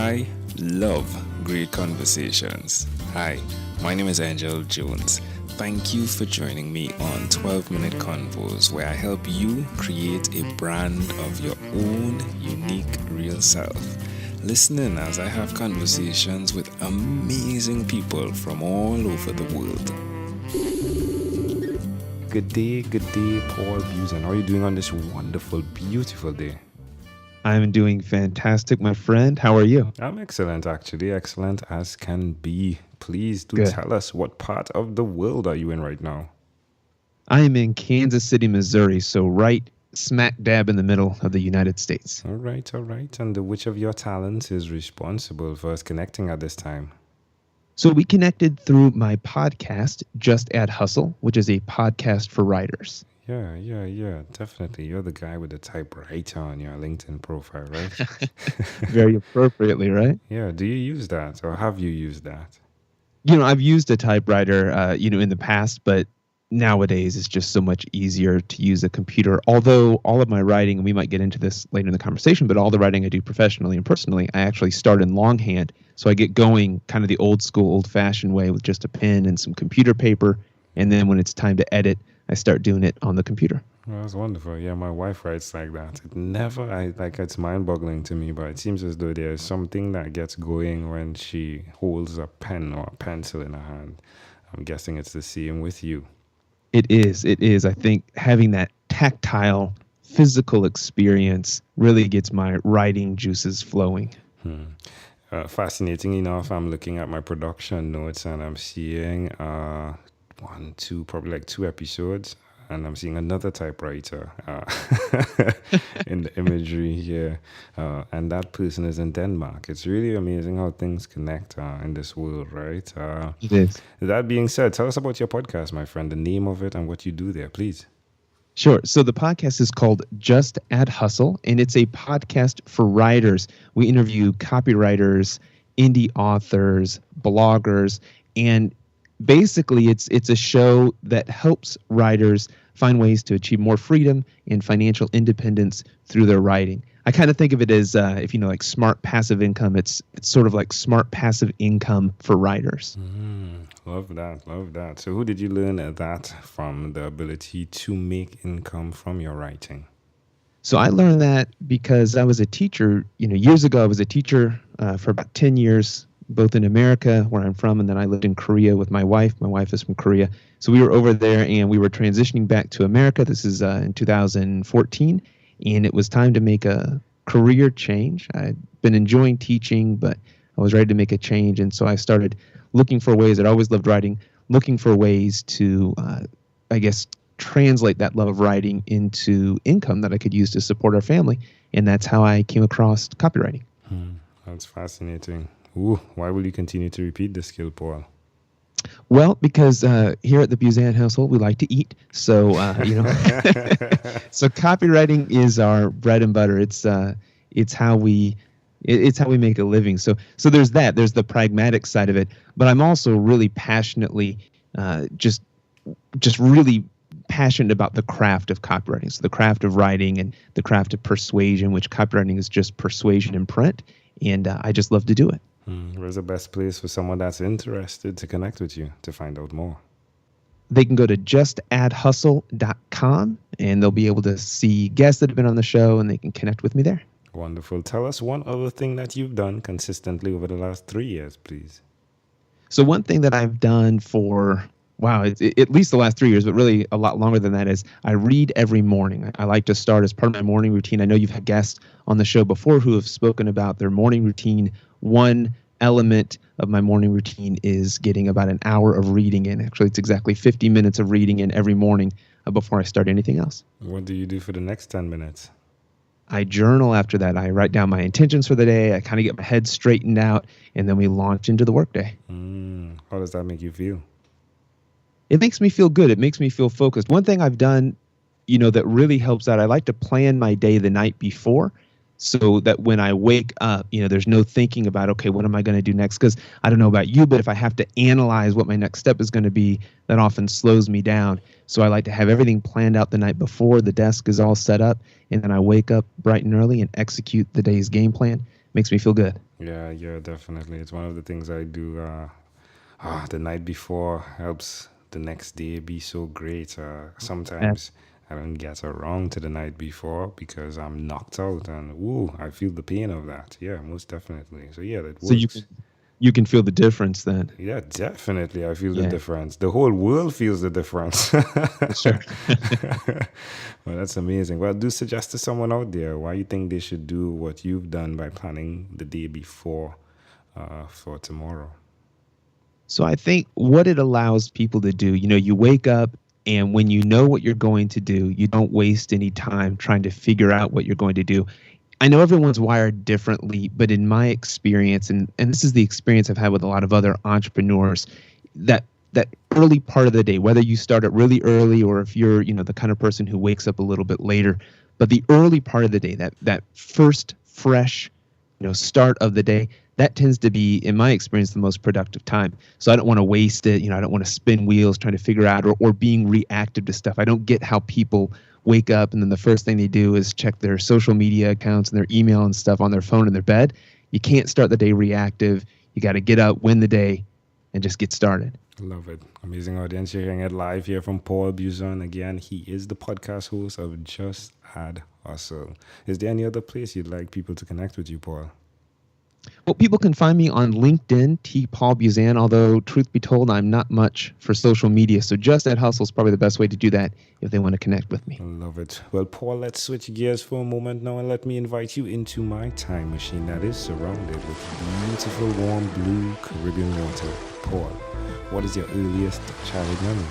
I love great conversations. Hi, my name is Angel Jones. Thank you for joining me on 12-Minute Convos, where I help you create a brand of your own unique real self. Listen in as I have conversations with amazing people from all over the world. Good day, Paul Buzan. How are you doing on this wonderful, beautiful day? I'm doing fantastic, my friend. How are you? I'm excellent, actually. Excellent as can be. Please do Good. tell us, what part of the world are you in right now? I am in Kansas City, Missouri, so right smack dab in the middle of the United States. All right. And which of your talents is responsible for us connecting at this time? So we connected through my podcast, Just Add Hustle, which is a podcast for writers. Yeah, definitely. You're the guy with the typewriter on your LinkedIn profile, right? Very appropriately, right? Yeah, do you use that or have you used that? I've used a typewriter, in the past, but nowadays it's just so much easier to use a computer. Although all of my writing, and we might get into this later in the conversation, but all the writing I do professionally and personally, I actually start in longhand. So I get going kind of the old school, old-fashioned way with just a pen and some computer paper. And then when it's time to edit, I start doing it on the computer. Well, that's wonderful. Yeah, my wife writes like that. It's mind-boggling to me, but it seems as though there's something that gets going when she holds a pen or a pencil in her hand. I'm guessing it's the same with you. It is. I think having that tactile, physical experience really gets my writing juices flowing. Fascinating enough, I'm looking at my production notes and I'm seeing probably like 2 episodes, and I'm seeing another typewriter in the imagery here, and that person is in Denmark. It's really amazing how things connect in this world, right? It is. That being said, tell us about your podcast, my friend, the name of it and what you do there, please. Sure. So the podcast is called Just Add Hustle, and it's a podcast for writers. We interview copywriters, indie authors, bloggers, and basically it's a show that helps writers find ways to achieve more freedom and financial independence through their writing. I kind of think of it as, if you know, like smart passive income. It's sort of like smart passive income for writers. Love that. So who did you learn that from, the ability to make income from your writing? So I learned that because I was a teacher. Years ago, I was a teacher for about 10 years, both in America, where I'm from, and then I lived in Korea with my wife. My wife is from Korea. So we were over there, and we were transitioning back to America. This is in 2014, and it was time to make a career change. I'd been enjoying teaching, but I was ready to make a change, and so I started looking for ways. I'd always loved writing, looking for ways to, translate that love of writing into income that I could use to support our family, and that's how I came across copywriting. That's fascinating. Ooh, why will you continue to repeat this skill, Paul? Well, because here at the Buzan household, we like to eat. So, so copywriting is our bread and butter. It's how we make a living. So there's that. There's the pragmatic side of it. But I'm also really passionately, just really passionate about the craft of copywriting. So the craft of writing and the craft of persuasion, which copywriting is just persuasion in print. And I just love to do it. Where's the best place for someone that's interested to connect with you to find out more? They can go to justaddhustle.com, and they'll be able to see guests that have been on the show, and they can connect with me there. Wonderful. Tell us one other thing that you've done consistently over the last 3 years, please. So one thing that I've done for, at least the last 3 years, but really a lot longer than that, is I read every morning. I like to start as part of my morning routine. I know you've had guests on the show before who have spoken about their morning routine. One element of my morning routine is getting about an hour of reading in. Actually, it's exactly 50 minutes of reading in every morning before I start anything else. What do you do for the next 10 minutes? I journal after that. I write down my intentions for the day. I kind of get my head straightened out, and then we launch into the workday. How does that make you feel? It makes me feel good. It makes me feel focused. One thing I've done, that really helps out, I like to plan my day the night before, so that when I wake up, there's no thinking about, okay, what am I going to do next? Because I don't know about you, but if I have to analyze what my next step is going to be, that often slows me down. So I like to have everything planned out the night before. The desk is all set up, and then I wake up bright and early and execute the day's game plan. makes me feel good. Yeah, yeah, definitely. It's one of the things I do. The night before helps the next day be so great. Sometimes I don't get around to the night before because I'm knocked out, and woo, I feel the pain of that. Yeah, most definitely. So yeah, that So works. you can feel the difference then. Yeah, definitely. I feel the Yeah, difference. The whole world feels the difference. sure. Well, that's amazing. Well, do suggest to someone out there why you think they should do what you've done by planning the day before for tomorrow. So I think what it allows people to do, you wake up and when you know what you're going to do, you don't waste any time trying to figure out what you're going to do. I know everyone's wired differently, but in my experience, and this is the experience I've had with a lot of other entrepreneurs, that early part of the day, whether you start it really early or if you're, the kind of person who wakes up a little bit later, but the early part of the day, that first fresh, start of the day, that tends to be, in my experience, the most productive time. So I don't want to waste it. I don't want to spin wheels trying to figure out or being reactive to stuff. I don't get how people wake up and then the first thing they do is check their social media accounts and their email and stuff on their phone in their bed. You can't start the day reactive. You got to get up, win the day, and just get started. Love it. Amazing audience. You're hearing it live here from Paul Buzan. Again, he is the podcast host of Just Add Hustle. Is there any other place you'd like people to connect with you, Paul? Well, people can find me on LinkedIn, T. Paul Buzan, although truth be told, I'm not much for social media. So Just Add Hustle is probably the best way to do that if they want to connect with me. I love it. Well, Paul, let's switch gears for a moment now and let me invite you into my time machine that is surrounded with beautiful, warm, blue Caribbean water. Paul, what is your earliest childhood memory?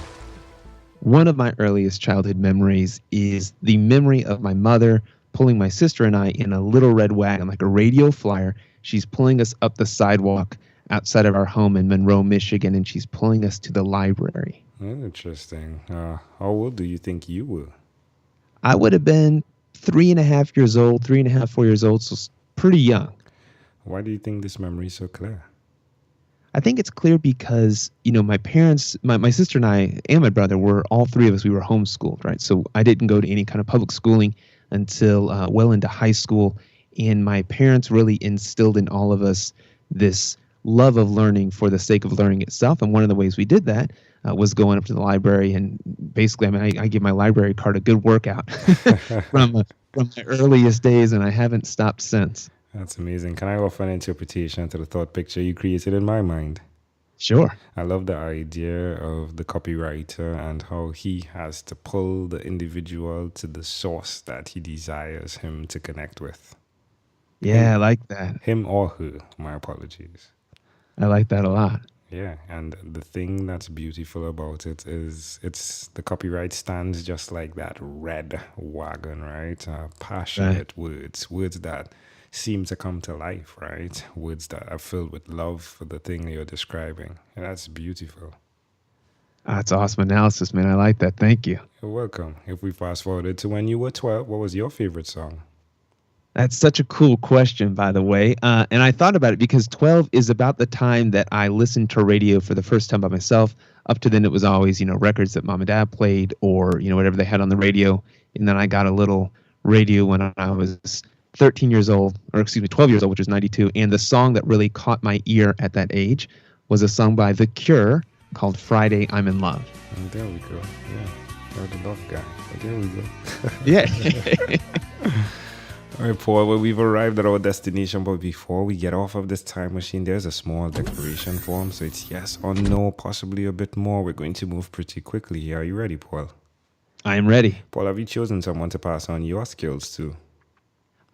One of my earliest childhood memories is the memory of my mother pulling my sister and I in a little red wagon, like a radio flyer. She's pulling us up the sidewalk outside of our home in Monroe, Michigan, and she's pulling us to the library. Interesting. How old do you think you were? I would have been 3.5 years old, 3.5, 4 years old, so pretty young. Why do you think this memory is so clear? I think it's clear because, my parents, my sister and I and my brother were, all three of us, we were homeschooled, right? So I didn't go to any kind of public schooling until well into high school. And my parents really instilled in all of us this love of learning for the sake of learning itself. And one of the ways we did that was going up to the library. And basically, I give my library card a good workout from my earliest days, and I haven't stopped since. That's amazing. Can I offer an interpretation to the thought picture you created in my mind? Sure. I love the idea of the copywriter and how he has to pull the individual to the source that he desires him to connect with. Yeah, I like that. Him or her, my apologies. I like that a lot. Yeah, and the thing that's beautiful about it is the copyright stands just like that red wagon, right? Passionate words that seem to come to life, right? Words that are filled with love for the thing you're describing. And that's beautiful. That's awesome analysis, man. I like that. Thank you. You're welcome. If we fast forwarded to when you were 12, what was your favorite song? That's such a cool question, by the way. And I thought about it because 12 is about the time that I listened to radio for the first time by myself. Up to then, it was always, records that mom and dad played or, whatever they had on the radio. And then I got a little radio when I was 13 years old, or 12 years old, which was 92. And the song that really caught my ear at that age was a song by The Cure called Friday, I'm in Love. And there we go. Yeah, you're the love guy. But there we go. Yeah. All right, Paul, well, we've arrived at our destination, but before we get off of this time machine, there's a small declaration form. So it's yes or no, possibly a bit more. We're going to move pretty quickly here. Are you ready, Paul? I am ready. Paul, have you chosen someone to pass on your skills to?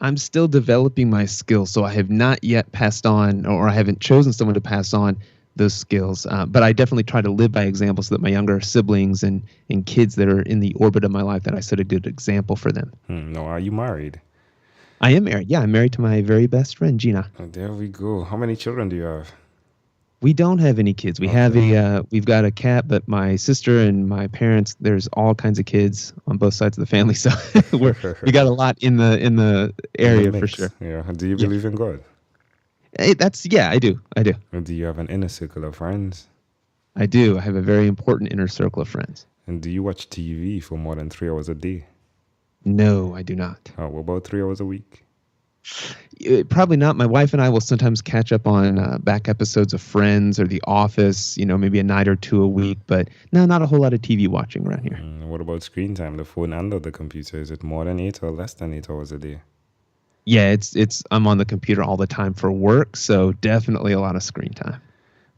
I'm still developing my skills, so I have not yet passed on, or I haven't chosen someone to pass on those skills. But I definitely try to live by example so that my younger siblings and kids that are in the orbit of my life, that I set a good example for them. No, are you married? I am married. Yeah, I'm married to my very best friend, Gina. Oh, there we go. How many children do you have? We don't have any kids. We have we've got a cat, but my sister and my parents, there's all kinds of kids on both sides of the family. So we got a lot in the area for sure. Yeah. Do you believe in God? I do. And do you have an inner circle of friends? I do. I have a very important inner circle of friends. And do you watch TV for more than 3 hours a day? No, I do not. What about 3 hours a week? Probably not. My wife and I will sometimes catch up on back episodes of Friends or The Office, maybe a night or two a week. But no, not a whole lot of TV watching around here. What about screen time, the phone and the computer? Is it more than 8 or less than 8 hours a day? Yeah, it's I'm on the computer all the time for work, so definitely a lot of screen time.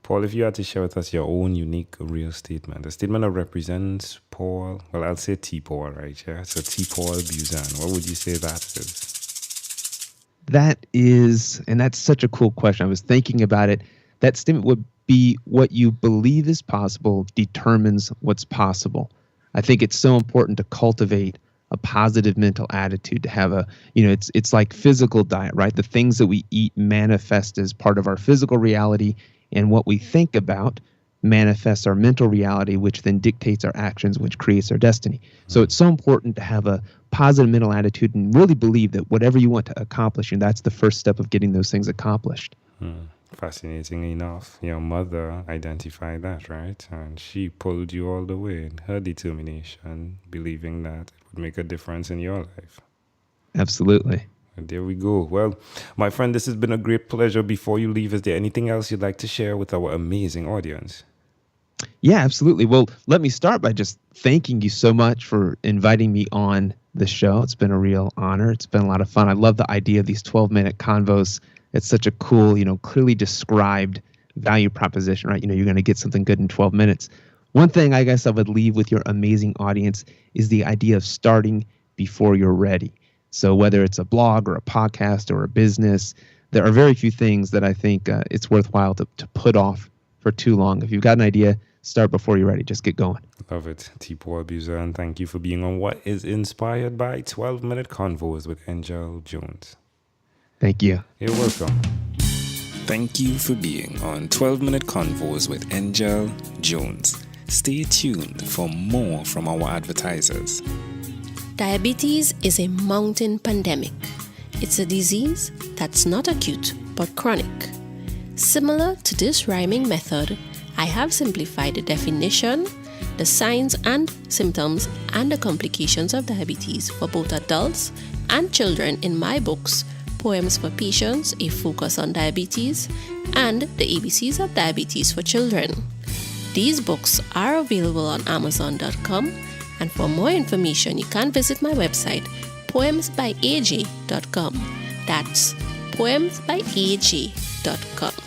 Paul, if you had to share with us your own unique real statement, a statement that represents Paul, well, I'll say T. Paul, right? Yeah, so T. Paul Buzan. What would you say that is? That is, and that's such a cool question. I was thinking about it. That statement would be what you believe is possible determines what's possible. I think it's so important to cultivate a positive mental attitude, to have it's like physical diet, right? The things that we eat manifest as part of our physical reality, and what we think about manifests our mental reality, which then dictates our actions, which creates our destiny. So it's so important to have a positive mental attitude and really believe that whatever you want to accomplish, and that's the first step of getting those things accomplished. Fascinating enough, your mother identified that, right? And she pulled you all the way in her determination, believing that it would make a difference in your life. Absolutely. And there we go. Well, my friend, this has been a great pleasure. Before you leave, is there anything else you'd like to share with our amazing audience? Yeah, absolutely. Well, let me start by just thanking you so much for inviting me on the show. It's been a real honor. It's been a lot of fun. I love the idea of these 12-minute convos. It's such a cool, clearly described value proposition, right? You're going to get something good in 12 minutes. One thing I guess I would leave with your amazing audience is the idea of starting before you're ready. So whether it's a blog or a podcast or a business, there are very few things that I think it's worthwhile to put off for too long. If you've got an idea, start before you're ready. Just get going. Love it. T. Paul Buzan, thank you for being on what is inspired by 12-Minute Convos with Angel Jones. Thank you. You're welcome. Thank you for being on 12-Minute Convos with Angel Jones. Stay tuned for more from our advertisers. Diabetes is a mountain pandemic. It's a disease that's not acute but chronic. Similar to this rhyming method, I have simplified the definition, the signs and symptoms, and the complications of diabetes for both adults and children in my books, Poems for Patients, A Focus on Diabetes, and The ABCs of Diabetes for Children. These books are available on Amazon.com, and for more information, you can visit my website, poemsbyaj.com. That's poemsbyaj.com.